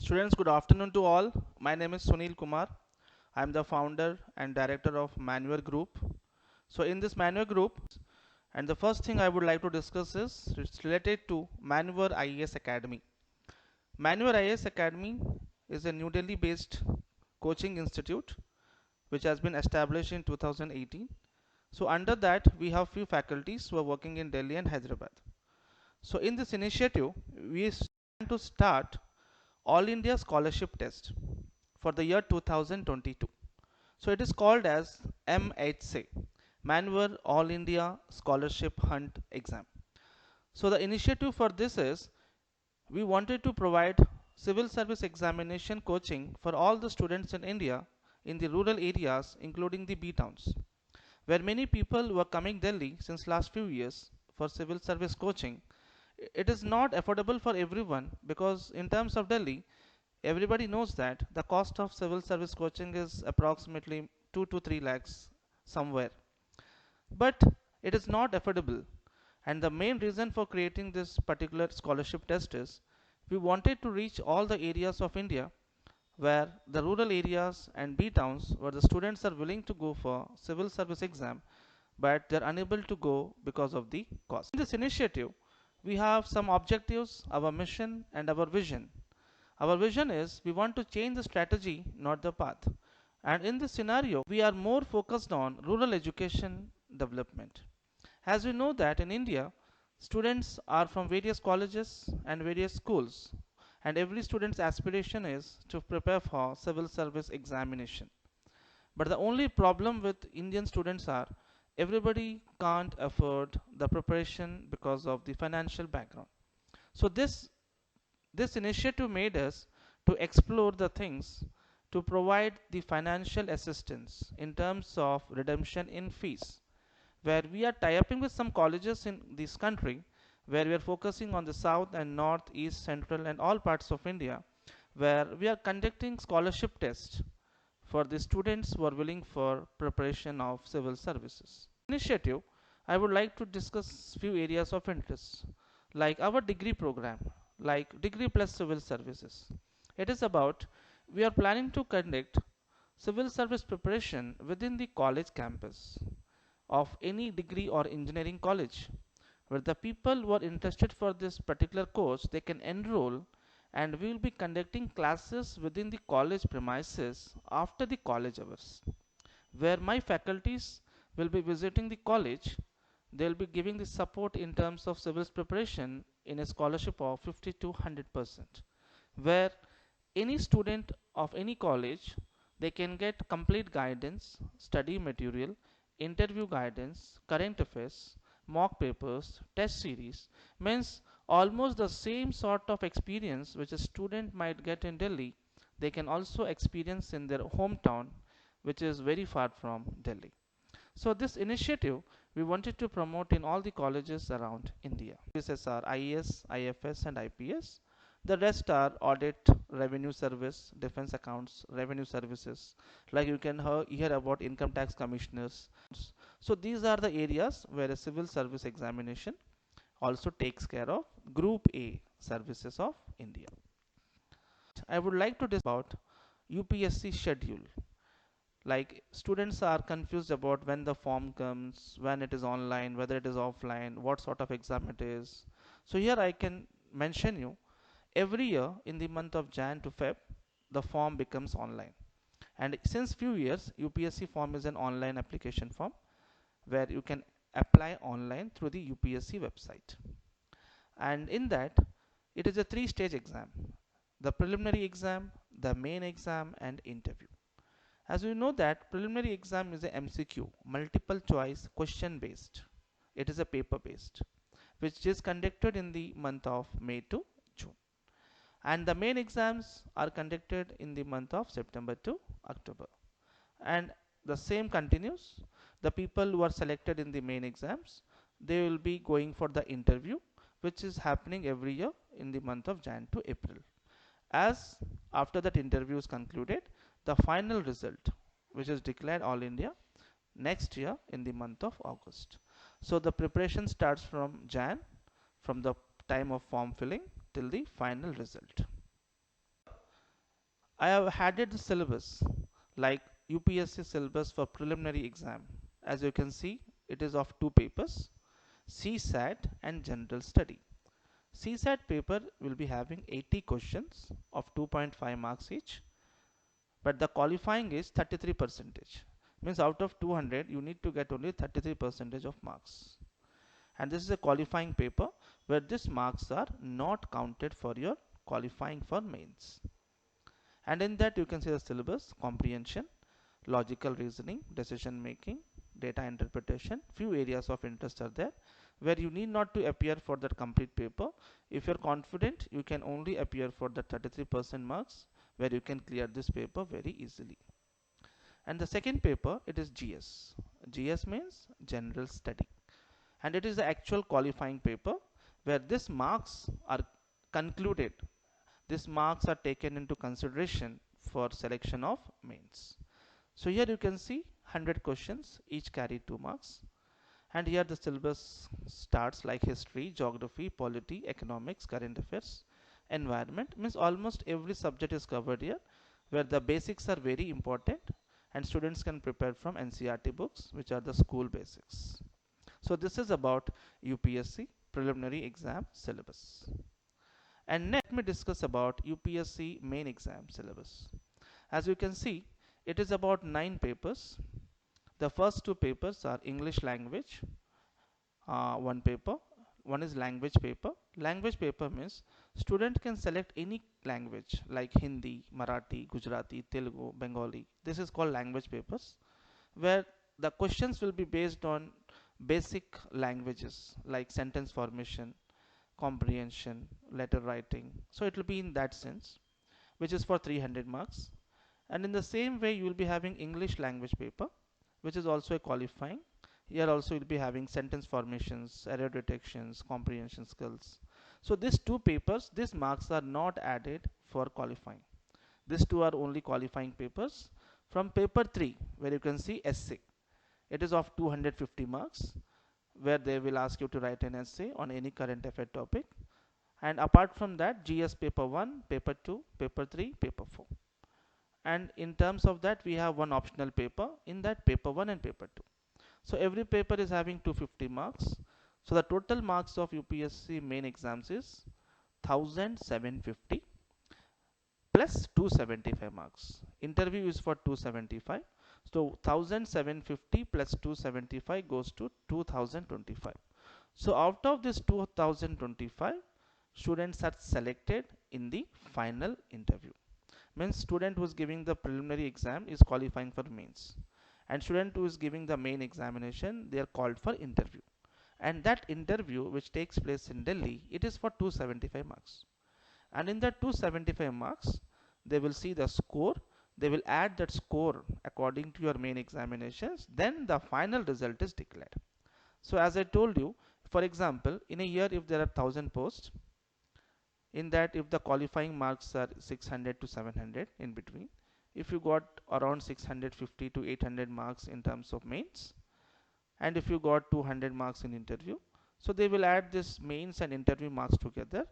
Students, good afternoon to all. My name is Sunil Kumar. I am the founder and director of Manual Group. So in this Manual Group, and the first thing I would like to discuss is it's related to Manual IAS Academy. Manual IAS Academy is a New Delhi based coaching institute which has been established in 2018. So under that we have few faculties who are working in Delhi and Hyderabad. So in this initiative we plan to start All India Scholarship Test for the year 2022. So it is called as MHC, Manual All India Scholarship Hunt Exam. So the initiative for this is we wanted to provide civil service examination coaching for all the students in India in the rural areas including the B towns, where many people were coming Delhi since last few years for civil service coaching. It is not affordable for everyone because in terms of Delhi, everybody knows that the cost of civil service coaching is approximately 2 to 3 lakhs somewhere. But it is not affordable. And the main reason for creating this particular scholarship test is we wanted to reach all the areas of India where the rural areas and B towns where the students are willing to go for civil service exam but they're unable to go because of the cost. In this initiative, we have some objectives, our mission and our vision. Our vision is we want to change the strategy, not the path. And in this scenario, we are more focused on rural education development. As we know that in India, students are from various colleges and various schools, and every student's aspiration is to prepare for civil service examination. But the only problem with Indian students are everybody can't afford the preparation because of the financial background. So this initiative made us to explore the things to provide the financial assistance in terms of redemption in fees, where we are tie-upping with some colleges in this country where we are focusing on the south and north, east, central and all parts of India, where we are conducting scholarship tests for the students who are willing for preparation of civil services. Initiative, I would like to discuss few areas of interest, like our degree program, like degree plus civil services. It is about we are planning to conduct civil service preparation within the college campus of any degree or engineering college, where the people who are interested for this particular course they can enroll, and we will be conducting classes within the college premises after the college hours, where my faculties will be visiting the college. They will be giving the support in terms of civils preparation in a scholarship of 50 to 100%, where any student of any college they can get complete guidance, study material, interview guidance, current affairs, mock papers, test series, means almost the same sort of experience which a student might get in Delhi they can also experience in their hometown, which is very far from Delhi. So this initiative we wanted to promote in all the colleges around India. Services are IAS, IFS and IPS. The rest are audit, revenue service, defense accounts, revenue services. Like you can hear about income tax commissioners. So these are the areas where a civil service examination also takes care of Group A services of India. I would like to discuss about UPSC schedule. Like students are confused about when the form comes, when it is online, whether it is offline, what sort of exam it is. So here I can mention you every year in the month of Jan to Feb the form becomes online, and since few years UPSC form is an online application form where you can apply online through the UPSC website, and in that it is a three-stage exam: the preliminary exam, the main exam and interview. As we know that preliminary exam is a MCQ, multiple choice question based. It is a paper based, which is conducted in the month of May to June. And the main exams are conducted in the month of September to October. And the same continues. The people who are selected in the main exams, they will be going for the interview, which is happening every year in the month of Jan to April. As after that interview is concluded, the final result, which is declared all India next year in the month of August. So the preparation starts from Jan, from the time of form filling till the final result. I have added the syllabus like UPSC syllabus for preliminary exam. As you can see, it is of two papers, CSAT and general study. CSAT paper will be having 80 questions of 2.5 marks each, but the qualifying is 33 percentage. Means out of 200 you need to get only 33 percentage of marks. And this is a qualifying paper where these marks are not counted for your qualifying for mains. And in that you can see the syllabus, comprehension, logical reasoning, decision making, data interpretation. Few areas of interest are there where you need not to appear for that complete paper. If you're confident, you can only appear for the 33% marks where you can clear this paper very easily. And the second paper, it is GS. GS means general study, and it is the actual qualifying paper where these marks are concluded. These marks are taken into consideration for selection of mains. So here you can see 100 questions, each carry 2 marks. And here the syllabus starts like history, geography, polity, economics, current affairs, environment. Means almost every subject is covered here, where the basics are very important and students can prepare from NCERT books, which are the school basics. So this is about UPSC preliminary exam syllabus. And next, let me discuss about UPSC main exam syllabus. As you can see, it is about 9 papers. The first 2 papers are English language, one paper. One is language paper. Language paper means student can select any language like Hindi, Marathi, Gujarati, Telugu, Bengali. This is called language papers, where the questions will be based on basic languages like sentence formation, comprehension, letter writing. So it will be in that sense, which is for 300 marks. And in the same way, you will be having English language paper, which is also a qualifying. Here also you will be having sentence formations, error detections, comprehension skills. So these 2 papers, these marks are not added for qualifying. These 2 are only qualifying papers. From paper 3, where you can see essay, it is of 250 marks, where they will ask you to write an essay on any current affair topic. And apart from that, GS paper 1, paper 2, paper 3, paper 4. And in terms of that, we have one optional paper in that paper 1 and paper 2. So every paper is having 250 marks. So the total marks of UPSC main exams is 1750 plus 275 marks. Interview is for 275. So 1750 plus 275 goes to 2025. So out of this 2025, students are selected in the final interview. Means student who is giving the preliminary exam is qualifying for mains, and student who is giving the main examination, they are called for interview. And that interview, which takes place in Delhi, it is for 275 marks. And in that 275 marks, they will see the score. They will add that score according to your main examinations. Then the final result is declared. So as I told you, for example, in a year, if there are 1000 posts, in that if the qualifying marks are 600 to 700 in between, if you got around 650 to 800 marks in terms of mains, and if you got 200 marks in interview, so they will add this mains and interview marks together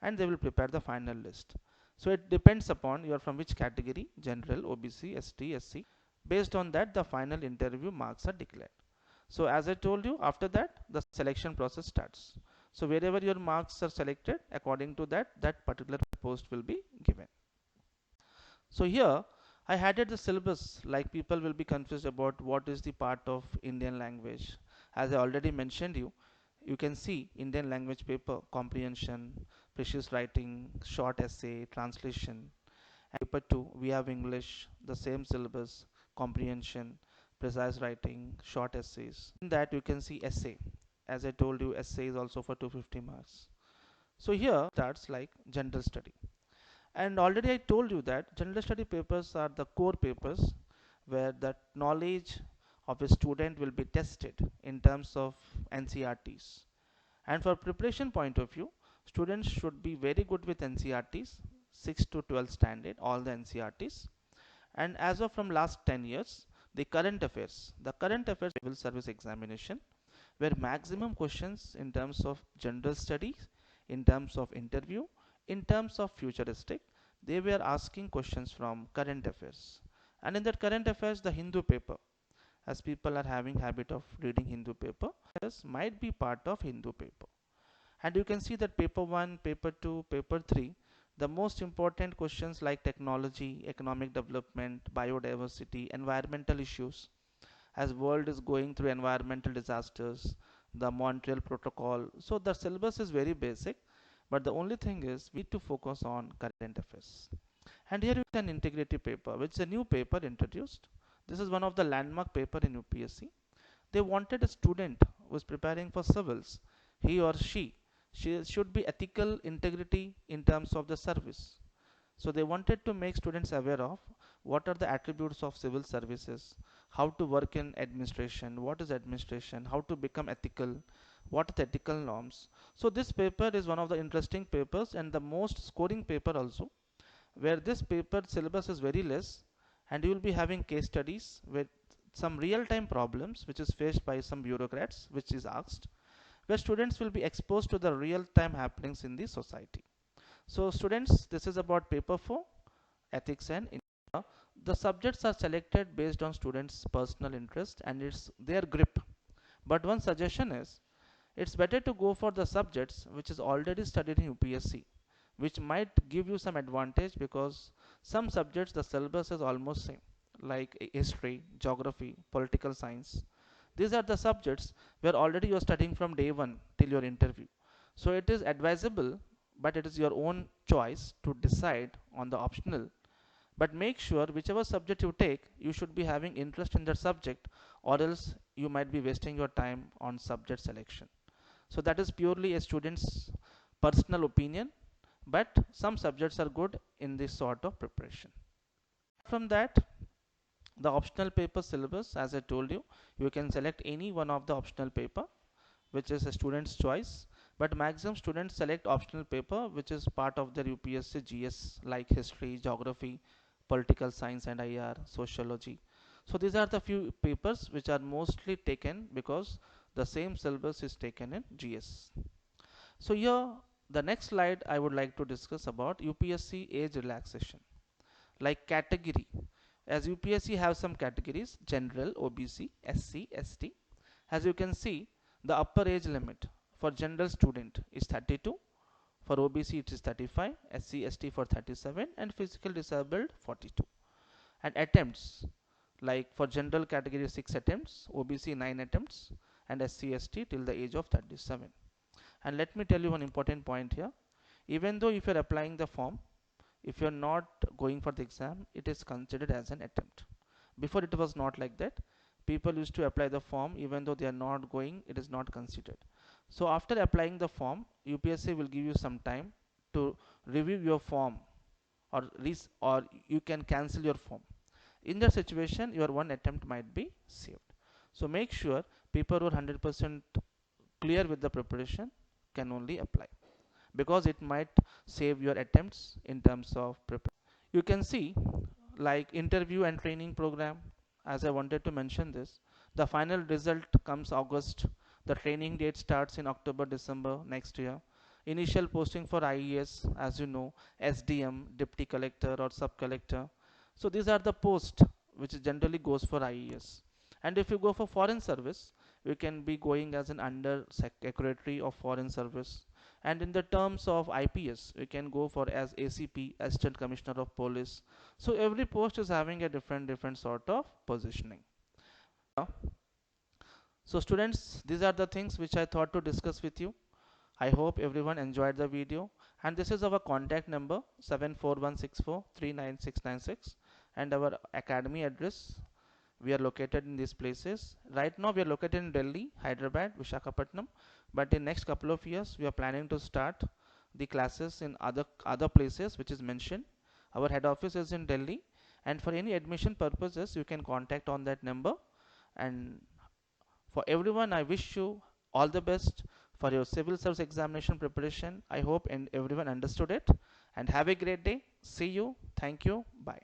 and they will prepare the final list. So it depends upon you are from which category, general, OBC, ST, SC. Based on that, the final interview marks are declared. So as I told you, after that the selection process starts. So wherever your marks are selected, according to that, that particular post will be given. So here I added the syllabus, like people will be confused about what is the part of Indian language. As I already mentioned you can see Indian language paper, comprehension, precious writing, short essay, translation. And paper 2, we have English, the same syllabus, comprehension, precise writing, short essays. In that you can see essay. As I told you, essay is also for 250 marks. So here starts like general study. And already I told you that general study papers are the core papers where the knowledge of a student will be tested in terms of NCERTs. And for preparation point of view, students should be very good with NCERTs, 6 to 12 standard, all the NCERTs. And as of from last 10 years, the current affairs civil service examination, where maximum questions in terms of general studies, in terms of interview, in terms of futuristic, they were asking questions from current affairs. And in that current affairs, the Hindu paper, as people are having habit of reading Hindu paper, this might be part of Hindu paper. And you can see that paper 1, paper 2, paper 3, the most important questions like technology, economic development, biodiversity, environmental issues, as world is going through environmental disasters, the Montreal Protocol. So the syllabus is very basic, but the only thing is we need to focus on current affairs. And here you can integrity paper, which is a new paper introduced. This is one of the landmark paper in UPSC. They wanted a student who is preparing for civils. He or she should be ethical integrity in terms of the service. So they wanted to make students aware of what are the attributes of civil services, how to work in administration, what is administration, how to become ethical, what are the ethical norms. So this paper is one of the interesting papers and the most scoring paper also, where this paper syllabus is very less and you will be having case studies with some real-time problems which is faced by some bureaucrats, which is asked, where students will be exposed to the real-time happenings in the society. So students, this is about paper 4, ethics and India. The subjects are selected based on students' personal interest and it's their grip. But one suggestion is, it's better to go for the subjects which is already studied in UPSC, which might give you some advantage because some subjects the syllabus is almost same, like history, geography, political science. These are the subjects where already you are studying from day one till your interview. So it is advisable, but it is your own choice to decide on the optional. But make sure whichever subject you take, you should be having interest in that subject, or else you might be wasting your time on subject selection. So that is purely a student's personal opinion, but some subjects are good in this sort of preparation. From that, the optional paper syllabus, as I told you, you can select any one of the optional paper, which is a student's choice, but maximum students select optional paper which is part of their UPSC GS, like history, geography, political science and IR, sociology. So these are the few papers which are mostly taken because the same syllabus is taken in GS. So here the next slide I would like to discuss about UPSC age relaxation, like category. As UPSC have some categories: general, OBC, SC, ST. As you can see, the upper age limit for general student is 32, for OBC it is 35, SC, ST for 37, and physical disabled 42. And attempts, like for general category 6 attempts, OBC 9 attempts, and SC, ST till the age of 37. And let me tell you one important point here. Even though if you are applying the form, if you are not going for the exam, it is considered as an attempt. Before it was not like that. People used to apply the form even though they are not going, it is not considered. So after applying the form, UPSC will give you some time to review your form, or you can cancel your form. In that situation, your one attempt might be saved. So make sure people who are 100% clear with the preparation can only apply, because it might save your attempts in terms of preparation. You can see, like interview and training program, as I wanted to mention this, the final result comes August, the training date starts in October December next year. Initial posting for IES, as you know, SDM, deputy collector or sub collector. So these are the posts which generally goes for IES. And if you go for foreign service, you can be going as an under secretary of foreign service. And in the terms of IPS, you can go for as ACP, Assistant Commissioner of Police. So every post is having a different sort of positioning. So students, these are the things which I thought to discuss with you. I hope everyone enjoyed the video, and this is our contact number 74164399696, and our academy address. We are located in these places. Right now we are located in Delhi, Hyderabad, Visakhapatnam, but in next couple of years we are planning to start the classes in other places which is mentioned. Our head office is in Delhi, and for any admission purposes you can contact on that number. And for everyone, I wish you all the best for your civil service examination preparation. I hope and everyone understood it, and have a great day. See you. Thank you. Bye.